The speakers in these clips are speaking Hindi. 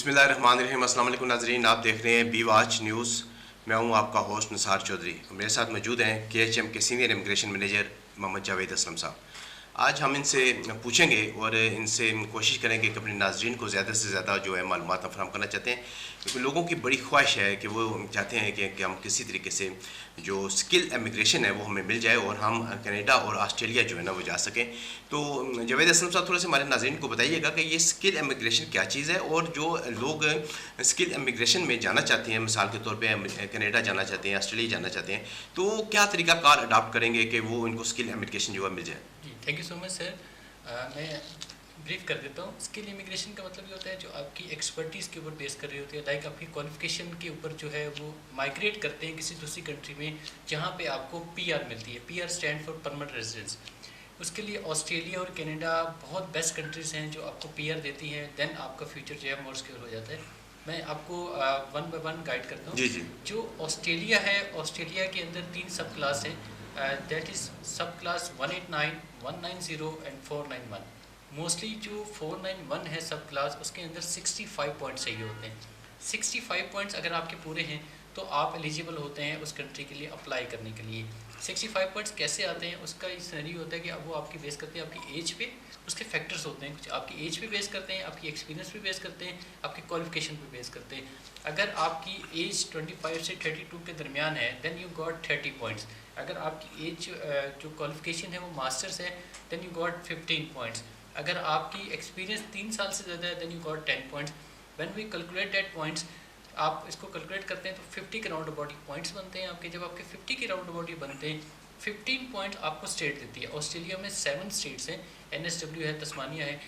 बिस्मिल्लाहिर्रहमानिर्रहीम। अस्सलाम वालेकुम नाज़रीन, आप देख रहे हैं बी वॉच न्यूज़। मैं हूं आपका होस्ट निसार चौधरी। मेरे साथ मौजूद हैं KHM के senior immigration manager Mohammad Javed Aslam साहब। आज हम इनसे पूछेंगे और इनसे कोशिश करेंगे कि अपने नाज़रीन को ज़्यादा से ज़्यादा जो है मालूमात फराहम करना चाहते हैं, क्योंकि लोगों की बड़ी ख्वाहिश है कि वो चाहते हैं कि हम किसी तरीके से जो स्किल इमिग्रेशन है वो हमें मिल जाए और हम कनाडा और ऑस्ट्रेलिया जो है ना वो जा सकें। तो जावेद असलम साहब, थोड़ा सा हमारे नाज़रीन को बताइएगा कि ये स्किल इमिग्रेशन क्या चीज़ है, और जो लोग स्किल इमिग्रेशन में जाना चाहते हैं, मिसाल के तौर पे कनाडा जाना चाहते हैं, ऑस्ट्रेलिया जाना चाहते हैं, तो क्या तरीक़ाकार अडाप्ट करेंगे कि वो इनको स्किल इमिग्रेशन जो है मिल जाए? जी, thank you so much sir. मैं ब्रीफ कर देता हूँ। स्किल इमिग्रेशन का मतलब ये होता है जो आपकी एक्सपर्टीज़ के ऊपर बेस कर रही होती है, लाइक आपकी क्वालिफिकेशन के ऊपर जो है वो माइग्रेट करते हैं किसी दूसरी कंट्री में जहाँ पे आपको PR मिलती है। PR stand for permanent residence. उसके लिए ऑस्ट्रेलिया और कनाडा बहुत बेस्ट कंट्रीज़ हैं जो आपको PR देती हैं, देन आपका फ्यूचर जो है मोर सिक्योर हो जाता है। मैं आपको वन बाय वन गाइड करता हूँ। जी जी। जो ऑस्ट्रेलिया है, ऑस्ट्रेलिया के अंदर 3 सब क्लास हैं। दैट इज़ सब क्लास 189, 190 एंड 491। मोस्टली जो 491 है सब क्लास, उसके अंदर 65 पॉइंट्स चाहिए होते हैं। 65 पॉइंट्स अगर आपके पूरे हैं तो आप एलिजिबल होते हैं उस कंट्री के लिए अप्लाई करने के लिए। 65 पॉइंट्स कैसे आते हैं, उसका ये सिनेरियो होता है कि अब वो आपकी बेस करते हैं आपकी एज पे। उसके फैक्टर्स होते हैं, कुछ आपकी एज पे बेस करते हैं, आपकी एक्सपीरियंस पे बेस करते हैं, आपकी क्वालिफिकेशन पे बेस करते हैं। अगर आपकी एज 25 से 32 के दरमियान है देन यू गॉट 30 पॉइंट्स। अगर आपकी एज जो क्वालिफिकेशन है वो मास्टर्स है देन यू गॉट 15 पॉइंट्स। अगर आपकी एक्सपीरियंस 3 साल से ज़्यादा है then you got 10 points. When we calculate that points, आप इसको कैलकुलेट करते हैं तो 50 के राउंड अबाउट पॉइंट्स बनते हैं आपके। जब आपके 50 के राउंड अबाउट बनते हैं, 15 पॉइंट आपको स्टेट देती है। ऑस्ट्रेलिया में 7 स्टेट्स हैं, NSW है, तस्मानिया है,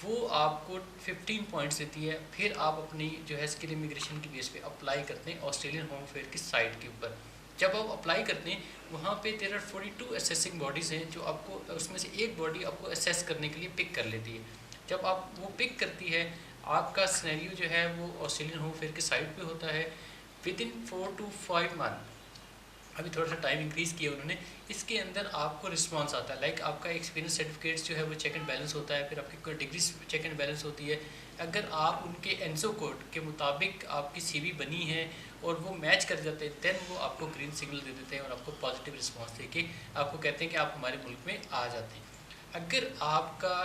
वो आपको 15 पॉइंट्स देती है। फिर आप अपनी जो है स्किल इमिग्रेशन की बेस पे अप्लाई करते हैं ऑस्ट्रेलियन होम अफेयर की साइट के ऊपर। जब आप अप्लाई करते हैं वहाँ पे देयर आर 42 असेसिंग बॉडीज़ हैं जो आपको, उसमें से एक बॉडी आपको असेस करने के लिए पिक कर लेती है। जब आप वो पिक करती है, आपका सिनेरियो जो है वो ऑस्ट्रेलियन होम अफेयर की साइट पे होता है। विद इन 4 to 5 मंथ, अभी थोड़ा सा टाइम इंक्रीज़ किया उन्होंने, इसके अंदर आपको रिस्पांस आता है। लाइक आपका एक्सपीरियंस सर्टिफिकेट्स जो है वो चेक एंड बैलेंस होता है, फिर आपकी डिग्री चेक एंड बैलेंस होती है। अगर आप उनके एनसो कोड के मुताबिक आपकी CV बनी है और वो मैच कर जाते हैं देन वो आपको ग्रीन सिग्नल दे देते हैं और आपको पॉजिटिव रिस्पांस देके आपको कहते हैं कि आप हमारे मुल्क में आ जाते हैं। अगर आपका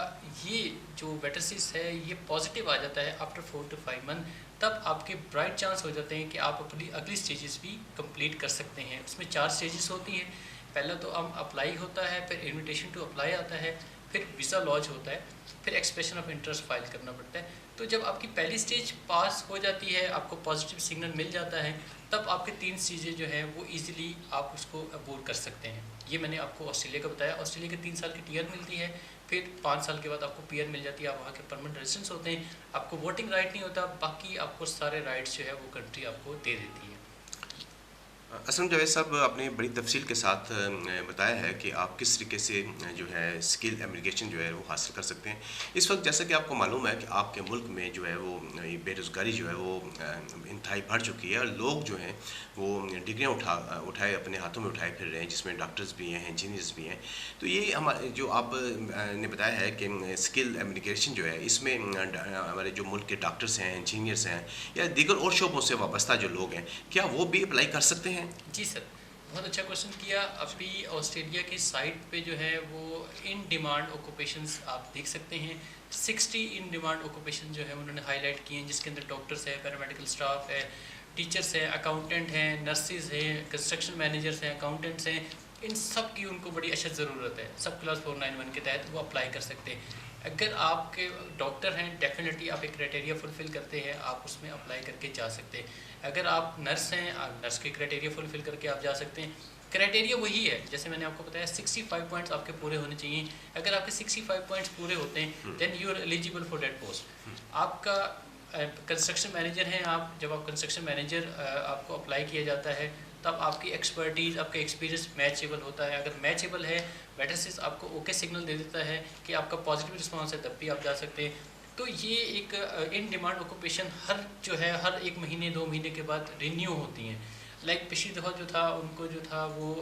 ये जो वेटरसिस है ये पॉजिटिव आ जाता है आफ्टर 4 to 5 मंथ, तब आपके ब्राइट चांस हो जाते हैं कि आप अपनी अगली स्टेजेस भी कंप्लीट कर सकते हैं। उसमें 4 स्टेजेस होती हैं। पहला तो हम अप्लाई होता है, फिर इनविटेशन टू अप्लाई आता है, फिर वीज़ा लॉन्च होता है, फिर एक्सप्रेशन ऑफ इंटरेस्ट फाइल करना पड़ता है। तो जब आपकी पहली स्टेज पास हो जाती है, आपको पॉजिटिव सिग्नल मिल जाता है, तब आपके 3 स्टेजें जो हैं वो ईजिली आप उसको अबोर कर सकते हैं। ये मैंने आपको ऑस्ट्रेलिया का बताया। ऑस्ट्रेलिया के 3 साल की TR मिलती है, फिर 5 साल के बाद आपको PR मिल जाती है, आप वहाँ के परमानेंट रेजिडेंट्स होते हैं। आपको वोटिंग राइट नहीं होता, बाकी आपको सारे राइट्स जो है वो कंट्री आपको दे देती है। असलम जावेद साहब, आपने बड़ी तफसील के साथ बताया है कि आप किस तरीके से जो है स्किल इमिग्रेशन जो है वो हासिल कर सकते हैं। इस वक्त जैसा कि आपको मालूम है कि आपके मुल्क में जो है वो बेरोज़गारी जो है वो इंतहाई बढ़ चुकी है, और लोग जो हैं वो डिग्रियाँ उठाए अपने हाथों में उठाए फिर रहे हैं, जिसमें डॉक्टर्स भी हैं, इंजीनियर्स भी हैं। तो ये हमारे जो आपने बताया है कि स्किल इमिग्रेशन जो है इसमें हमारे जो मुल्क के डॉक्टर्स हैं, इंजीनियर्स हैं या दीगर और शोबों से वाबस्ता जो लोग हैं, क्या वो भी अप्लाई कर सकते हैं? जी सर, बहुत अच्छा क्वेश्चन किया। अभी ऑस्ट्रेलिया की साइट पे जो है वो इन डिमांड ऑक्यूपेशंस आप देख सकते हैं। 60 इन डिमांड ऑक्यूपेशन जो है उन्होंने हाईलाइट किए हैं, जिसके अंदर डॉक्टर्स है, पैरामेडिकल स्टाफ है, टीचर्स हैं, अकाउंटेंट हैं, नर्सिस हैं, कंस्ट्रक्शन मैनेजर्स हैं, अकाउंटेंट्स हैं। इन सब की उनको बड़ी अशद ज़रूरत है। सब क्लास 491 के तहत वो अप्लाई कर सकते हैं। अगर आपके डॉक्टर हैं, डेफिनेटली आप एक क्राइटेरिया फुलफ़िल करते हैं, आप उसमें अप्लाई करके जा सकते हैं। अगर आप नर्स हैं, आप नर्स के क्राइटेरिया फुलफ़िल करके आप जा सकते हैं। क्राइटेरिया वही है जैसे मैंने आपको बताया, 65 पॉइंट्स आपके पूरे होने चाहिए। अगर आपके 65 पॉइंट्स पूरे होते हैं then you are eligible for that post. आपका कंस्ट्रक्शन मैनेजर हैं आप, जब आप कंस्ट्रक्शन मैनेजर आपको अप्लाई किया जाता है तब आपकी एक्सपर्टीज़, आपका एक्सपीरियंस मैचेबल होता है। अगर मैचेबल है, वेटरसिस आपको ओके सिग्नल दे देता है कि आपका पॉजिटिव रिस्पांस है, तब भी आप जा सकते हैं। तो ये एक इन डिमांड ऑक्यूपेशन हर जो है हर 1 महीने 2 महीने के बाद रिन्यू होती हैं। लाइक पिछली दफ़ा जो था उनको जो था वो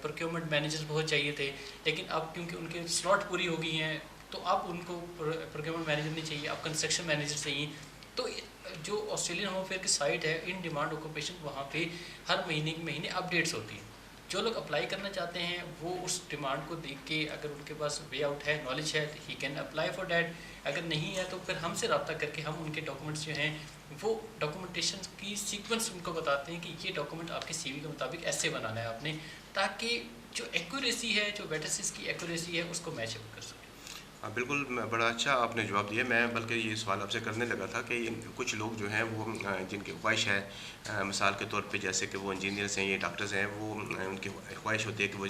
प्रोक्योरमेंट मैनेजर्स बहुत चाहिए थे, लेकिन अब क्योंकि उनके स्लॉट पूरी हो गई हैं तो अब उनको प्रोक्योरमेंट मैनेजर नहीं चाहिए, अब कंस्ट्रक्शन मैनेजर चाहिए। तो जो ऑस्ट्रेलियन होम अफेयर की साइट है इन डिमांड ऑक्यूपेशन, वहाँ पे हर महीने अपडेट्स होती हैं। जो लोग अप्लाई करना चाहते हैं वो उस डिमांड को देख के, अगर उनके पास वे आउट है, नॉलेज है, he can apply for that. अगर नहीं है तो फिर हमसे रब्ता करके हम उनके डॉक्यूमेंट्स जो हैं वो डॉक्यूमेंटेशन की सीक्वेंस उनको बताते हैं कि ये डॉक्यूमेंट आपके सीवी के मुताबिक ऐसे बनाना है आपने, ताकि जो एक्यूरेसी है, जो वेटेसिस की एक्यूरेसी है, उसको मैच अप कर सके। हाँ बिल्कुल, बड़ा अच्छा आपने जवाब दिया। मैं बल्कि ये सवाल आपसे करने लगा था कि कुछ लोग जो हैं वो जिनकी ख्वाहिश है, मिसाल के तौर पे जैसे कि वो इंजीनियर्स हैं, ये डॉक्टर्स हैं, वो उनकी ख्वाहिश होती है कि वो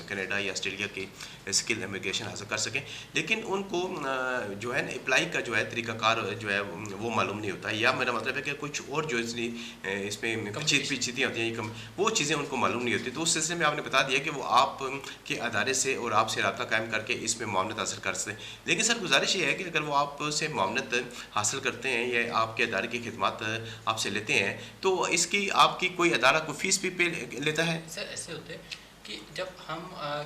कनाडा या ऑस्ट्रेलिया की स्किल इमिग्रेशन हासिल कर सकें, लेकिन उनको जो है ना अप्लाई का जो है तरीक़ाकार जो है वो मालूम नहीं होता, या मेरा मतलब है कि कुछ और जो इसमें पेचीदगियाँ होती हैं, वो चीज़ें उनको मालूम नहीं होती। तो उस सिलसिले में आपने बता दिया कि वो आप के अदारे से और आपसे रब्ता कायम करके इसमें मामलत हासिल कर सकते हैं। लेकिन सर गुजारिश ये है कि अगर वो आपसे मामलत हासिल करते हैं या आपके अदारे की खिदमत आपसे लेते हैं, तो इसकी आपकी कोई अदारा कोई फ़ीस भी पे लेता है? सर ऐसे होते हैं कि जब हम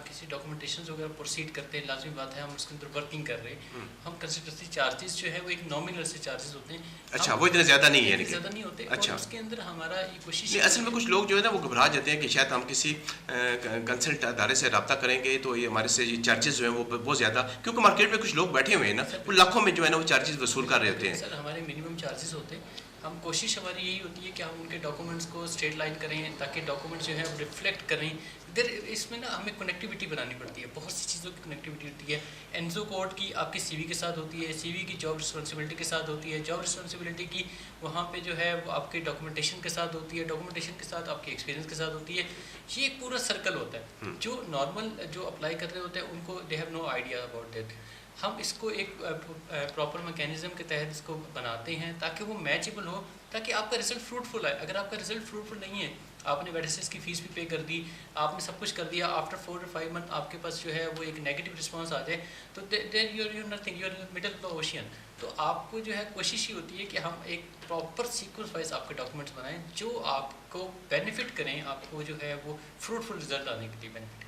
किसी डॉक्यूमेंटेशन वगैरह प्रोसीड करते हैं, लाजमी बात है हम उसके अंदर वर्किंग कर रहे हैं, हम कंसिस्टेंसी चार्जेस जो है वो एक नॉमिनल से चार्जेस होते हैं। अच्छा, वो इतने ज़्यादा नहीं है? ज़्यादा नहीं होते। अच्छा। और उसके अंदर हमारा ये कोशिश नहीं, असल में कुछ लोग जो है ना वो घबरा जाते हैं कि शायद हम किसी कंसल्ट अदारे से रब्ता करेंगे तो ये हमारे से चार्जेस जो है वो बहुत ज़्यादा, क्योंकि मार्केट में कुछ लोग बैठे हुए हैं ना, वो लाखों में जो है ना वो चार्जेस वसूल कर रहे होते हैं। सर हमारे मिनिमम चार्जेस होते हैं। हम कोशिश हमारी यही होती है कि हम उनके डॉक्यूमेंट्स को स्ट्रेट लाइन करें ताकि डॉक्यूमेंट्स जो है वो रिफ्लेक्ट करें। इधर इसमें ना हमें कनेक्टिविटी बनानी पड़ती है, बहुत सी चीज़ों की कनेक्टिविटी होती है। एनजो कोड की आपकी सीवी के साथ होती है, सीवी की जॉब रिस्पॉन्सिबिलिटी के साथ होती है, जॉब रिस्पॉन्सिबिलिटी की वहाँ पे जो है वो आपके डॉक्यूमेंटेशन के साथ होती है, डॉक्यूमेंटेशन के साथ आपके एक्सपीरियंस के साथ होती है। ये एक पूरा सर्कल होता है। जो नॉर्मल जो अप्लाई कर रहे होते हैं उनको they have no idea about that. हम इसको एक प्रॉपर मैकेनिज्म के तहत इसको बनाते हैं ताकि वो मैचेबल हो, ताकि आपका रिजल्ट फ्रूटफुल आए। अगर आपका रिजल्ट फ्रूटफुल नहीं है, आपने वेटेसिस की फ़ीस भी पे कर दी, आपने सब कुछ कर दिया, आफ्टर 4 or 5 मंथ आपके पास जो है वो एक नेगेटिव रिस्पांस आ जाए, तो then you're nothing, you're middle of the ocean. तो आपको जो है कोशिश ही होती है कि हम एक प्रॉपर सीक्वेंस वाइज आपके डॉक्यूमेंट्स बनाएं जो आपको बेनिफिट करें, आपको जो है वो फ्रूटफुल रिजल्ट आने के लिए बेनिफिट करें।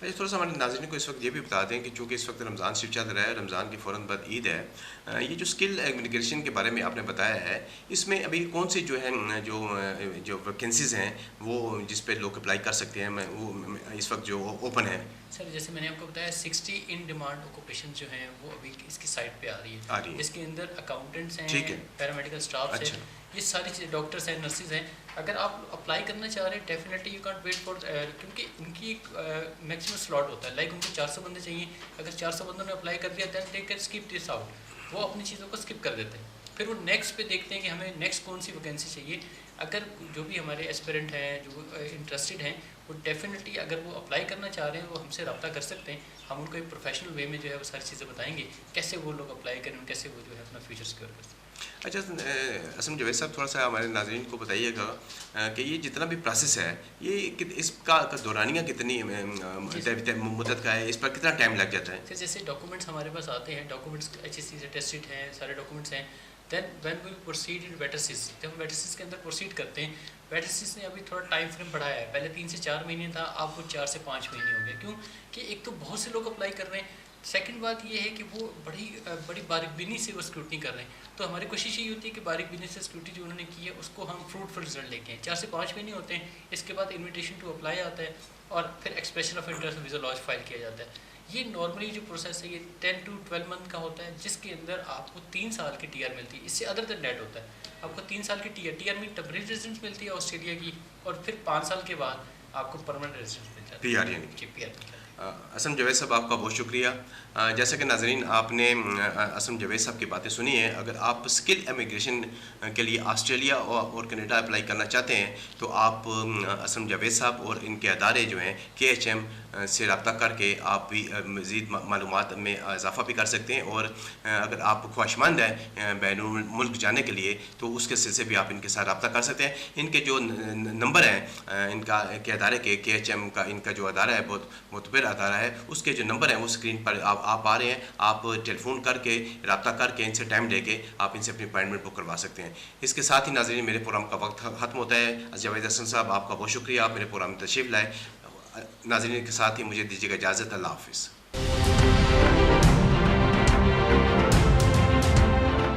थोड़ा सा हमारे नाज़रीन को इस वक्त ये भी बता दें कि चूँकि इस वक्त रमज़ान शिफ्ट चल रहा है, रमज़ान के फ़ौरन बाद ईद है, ये जो स्किल इमिग्रेशन के बारे में आपने बताया है, इसमें अभी कौन सी जो है जो वैकेंसीज़ हैं वो जिस पे लोग अप्लाई कर सकते हैं, वो इस वक्त जो ओपन है? सर जैसे मैंने आपको बताया 60 इन डिमांड ऑक्यूपेशन जो हैं वो अभी इसकी साइट पे आ रही है। इसके अंदर अकाउंटेंट्स हैं, पैरामेडिकल स्टाफ है, ये सारी चीज़ें, डॉक्टर्स हैं, नर्सेज हैं। अगर आप अप्लाई करना चाह रहे हैं definitely you can't wait for, क्योंकि उनकी एक मैक्सिमम स्लॉट होता है। लाइक उनको 400 बंदे चाहिए, अगर 400 बंदों ने अप्लाई कर दिया then they can skip this out, वो अपनी चीज़ों को स्किप कर देते हैं। फिर वो नेक्स्ट पे देखते हैं कि हमें नेक्स्ट कौन सी वैकेंसी चाहिए। अगर जो भी हमारे एस्पिरेंट हैं जो इंटरेस्टेड हैं वो डेफिनेटली अगर वो अप्लाई करना चाह रहे हैं वो हमसे रब्ता कर सकते हैं। हम उनको एक प्रोफेशनल वे में जो है वो सारी चीज़ें बताएंगे कैसे वो लोग अप्लाई करें, कैसे वो जो है अपना फ्यूचर सिक्योर कर सकते हैं। अच्छा असम जवेद साहब, थोड़ा सा हमारे नाज़रीन को बताइएगा कि ये जितना भी प्रोसेस है ये इसका दौरानिया कितनी मुद्दत का है, इस पर कितना टाइम लग जाता है? जैसे डॉक्यूमेंट्स हमारे पास आते हैं, डॉक्यूमेंट्स HSC से टेस्टेड हैं, सारे डॉक्यूमेंट्स हैं। Then when we proceed in वेटेसिस, जब हम वेटेसिस के अंदर प्रोसीड करते हैं, वेटेसिस ने अभी थोड़ा टाइम फ्रेम बढ़ाया है। पहले 3 से 4 महीने था, अब वो 4 से 5 महीने हो गए। क्यों कि एक तो बहुत से लोग अप्लाई कर रहे हैं, सेकंड बात ये है कि वो बड़ी बारीकबीनी से वो स्क्रूटनी कर रहे हैं। तो हमारी कोशिश यही होती है कि बारीकबीनी से स्क्रूटनी जो उन्होंने की है उसको हम फ्रूटफुल रिजल्ट लेके आएँ। 4 से 5 महीने होते हैं, इसके बाद इन्विटेशन टू अप्लाई आता है और फिर expression of interest visa lodge file किया जाता है। ये नॉर्मली जो प्रोसेस है ये 10 to 12 मंथ का होता है, जिसके अंदर आपको 3 साल की TR मिलती है। इससे अदर देन डेट होता है, आपको 3 साल की TR में टेम्परेरी रेजिडेंस मिलती है ऑस्ट्रेलिया की, और फिर 5 साल के बाद आपको परमानेंट रेजिडेंस मिल जाती है, PR यानी जी PR मिल जाती है। असम जवेद साहब आपका बहुत शुक्रिया। जैसा कि नाज़रीन आपने असम जवेद साहब की बातें सुनी हैं, अगर आप स्किल इमिग्रेशन के लिए ऑस्ट्रेलिया और कनाडा अप्लाई करना चाहते हैं तो आप असम जवेद साहब और इनके अदारे जो हैं KHM से रब्ता करके आप भी मज़ीद मालूमात में इजाफ़ा भी कर सकते हैं। और अगर आप ख्वाहिशमंद हैं बैरून मुल्क जाने के लिए तो उसके सिलसिले भी आप इनके साथ रब्ता कर सकते हैं। इनके जो नंबर हैं इनका के अदारे के KHM का इनका जो अदारा है बहुत मुतबर अदारा है, उसके जो नंबर हैं वो स्क्रीन पर आप आ रहे हैं। आप टेलीफोन करके रब्ता करके इनसे टाइम लेके आप इनसे अपनी अपॉइंटमेंट बुक करवा सकते हैं। इसके साथ ही नाज़रीन मेरे प्रोग्राम का वक्त ख़त्म होता है। जावेद हसन साहब आपका बहुत शुक्रिया, आप मेरे प्रोग्राम में तशरीफ़ लाए। नाज़रीन के साथ ही मुझे दीजिएगा इजाज़त। अल्लाह हाफ़िज़।